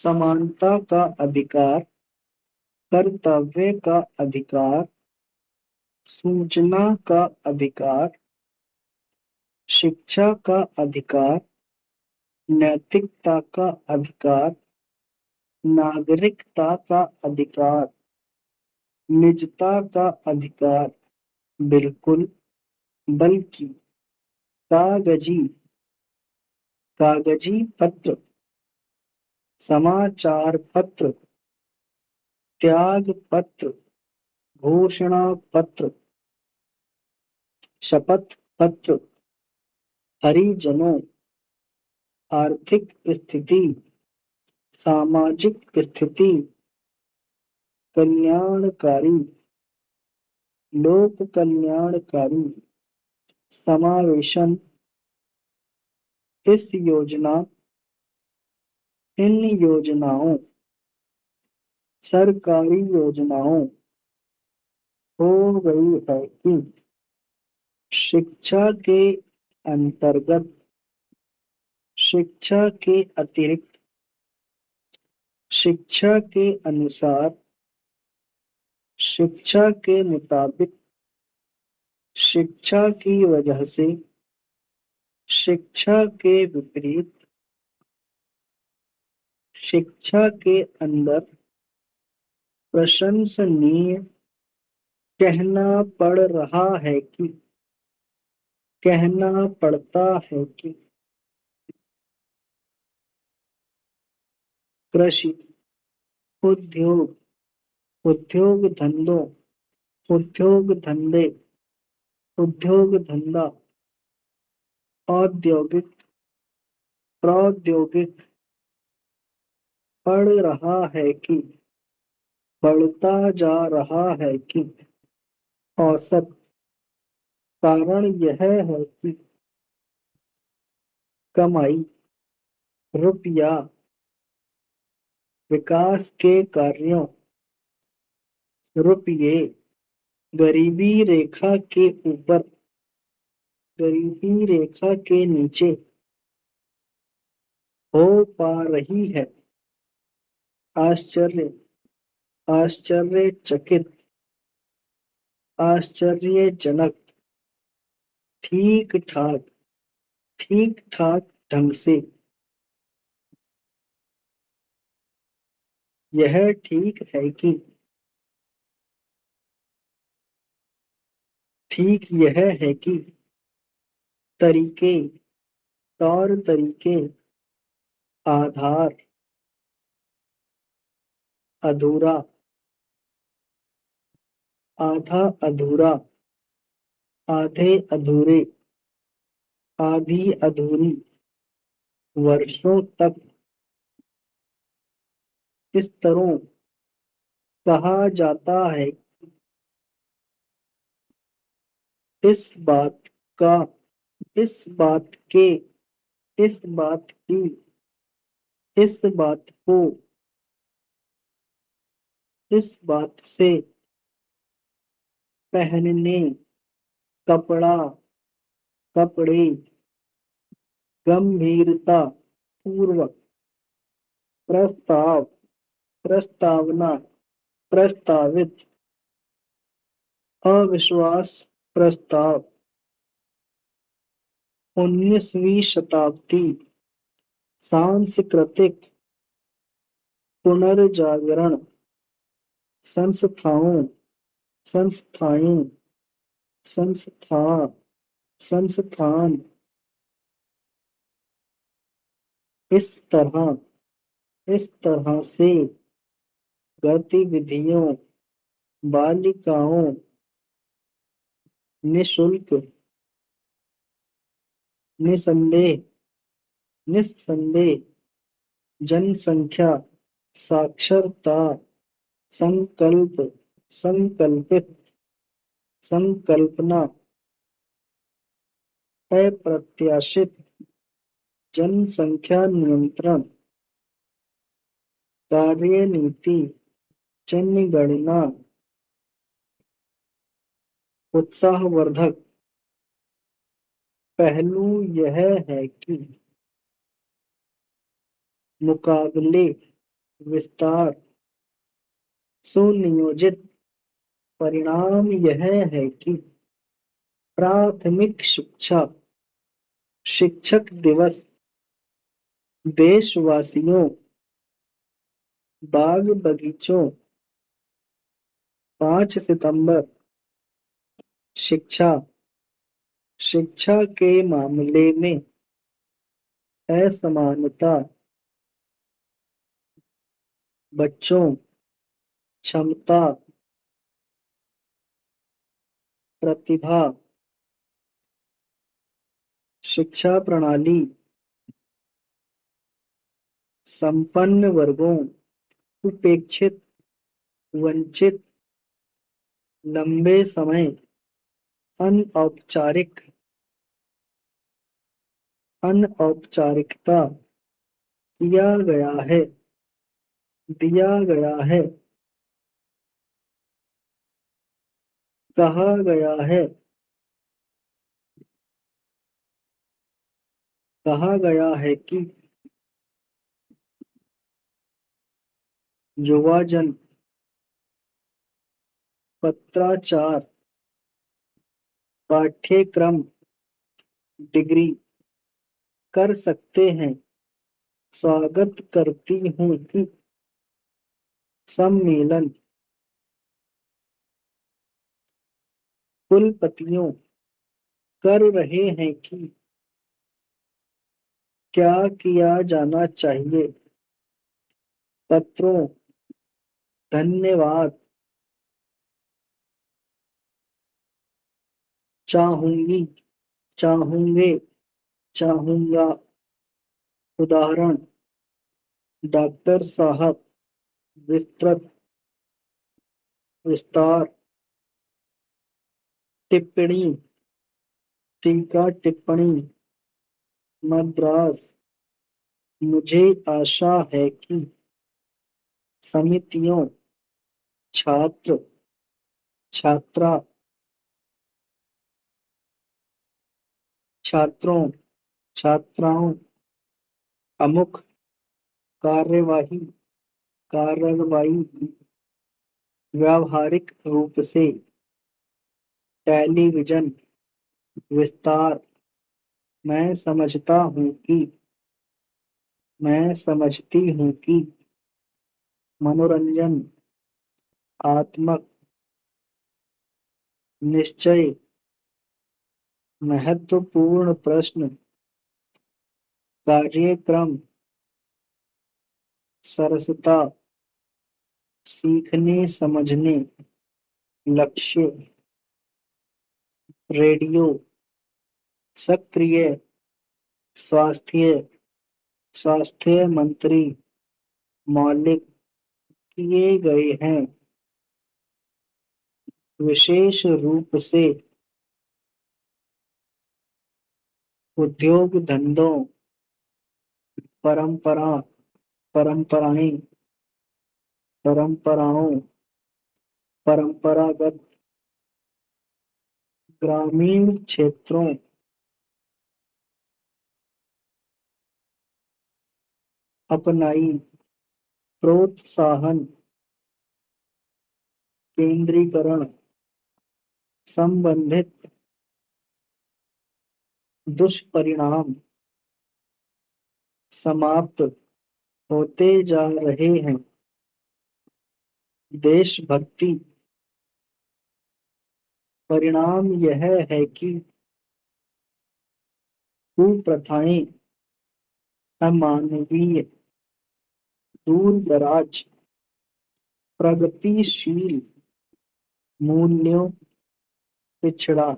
समानता का अधिकार, कर्तव्य का अधिकार, सूचना का अधिकार, शिक्षा का अधिकार, नैतिकता का अधिकार, नागरिकता का अधिकार, निजता का अधिकार। बिल्कुल, बल्कि कागजी कागजी पत्र, समाचार पत्र, त्याग पत्र, घोषणा पत्र, शपथ पत्र, हरिजनों, आर्थिक स्थिति, सामाजिक स्थिति, कल्याणकारी, लोक कल्याणकारी, समावेशन। इस योजना, इन योजनाओं, सरकारी योजनाओं। हो गई है कि शिक्षा के अंतर्गत, शिक्षा के अतिरिक्त, शिक्षा के अनुसार, शिक्षा के मुताबिक, शिक्षा की वजह से, शिक्षा के विपरीत, शिक्षा के अंदर। प्रशंसनीय, कहना पड़ रहा है कि, कहना पड़ता है कि। कृषि, उद्योग, उद्योग धंधों, उद्योग धंधे, उद्योग धंधा, औद्योगिक, प्रौद्योगिक। पढ़ रहा है कि, बढ़ता जा रहा है कि। औसत, कारण यह है कि कमाई, रुपया, विकास के कार्यों, रुपये, गरीबी रेखा के ऊपर, गरीबी रेखा के नीचे। हो पा रही है। आश्चर्य, आश्चर्यचकित, आश्चर्यजनक, ठीक ठाक, ठीक ठाक ढंग से। यह ठीक है कि, ठीक यह है कि। तरीके, तौर तरीके, आधार, अधूरा, आधा अधूरा, आधे अधूरे, आधी अधूरी, वर्षों तक। स्तरों, कहा जाता है। इस बात का, इस बात के, इस बात की, इस बात को, इस बात से। पहनने, कपड़ा, कपड़े, गंभीरता पूर्वक। प्रस्ताव, प्रस्तावना, प्रस्तावित, अविश्वास प्रस्ताव। 19वीं शताब्दी, सांस्कृतिक पुनर्जागरण, संस्थाओं, संस्थाएं, संस्था, संस्थान। इस तरह, इस तरह से। गतिविधियों, बालिकाओं, निशुल्क, निसंदेह, निस्संदेह। जनसंख्या, साक्षरता, संकल्प, संकल्पित, संकल्पना, अप्रत्याशित। जनसंख्या नियंत्रण, कार्यनीति, जनगणना। उत्साहवर्धक पहलू यह है कि मुकाबले, विस्तार सुनियोजित परिणाम यह है कि प्राथमिक शिक्षा शिक्षक दिवस देशवासियों बाग बगीचों 5 सितंबर शिक्षा शिक्षा के मामले में असमानता बच्चों क्षमता प्रतिभा शिक्षा प्रणाली संपन्न वर्गों उपेक्षित वंचित लंबे समय अनौपचारिक अनौपचारिकता किया गया है दिया गया है कहा गया है कि युवाजन पत्राचार पाठ्यक्रम डिग्री कर सकते हैं स्वागत करती हूँ कि सम्मेलन कुलपतियों कर रहे हैं कि क्या किया जाना चाहिए पत्रों धन्यवाद चाहूंगी चाहूंगे चाहूंगा उदाहरण डॉक्टर साहब विस्तृत विस्तार टिप्पणी टीका टिप्पणी मद्रास मुझे आशा है कि समितियों छात्र छात्रा छात्रों छात्राओं अमुक कार्यवाही कार्रवाई व्यावहारिक रूप से टेलीविजन विस्तार मैं समझता हूँ कि मैं समझती हूँ कि मनोरंजन आत्मक निश्चय महत्वपूर्ण प्रश्न कार्यक्रम सरसता सीखने समझने लक्ष्य रेडियो सक्रिय स्वास्थ्य स्वास्थ्य मंत्री मौलिक किए गए हैं विशेष रूप से उद्योग धंधों परंपरा परंपराएं परंपराओं परंपरागत ग्रामीण क्षेत्रों अपनाई प्रोत्साहन केंद्रीकरण संबंधित दुष्परिणाम समाप्त होते जा रहे हैं देशभक्ति परिणाम यह है कि कुप्रथाएं अमानवीय दूरदराज प्रगतिशील मूल्यों पिछड़ा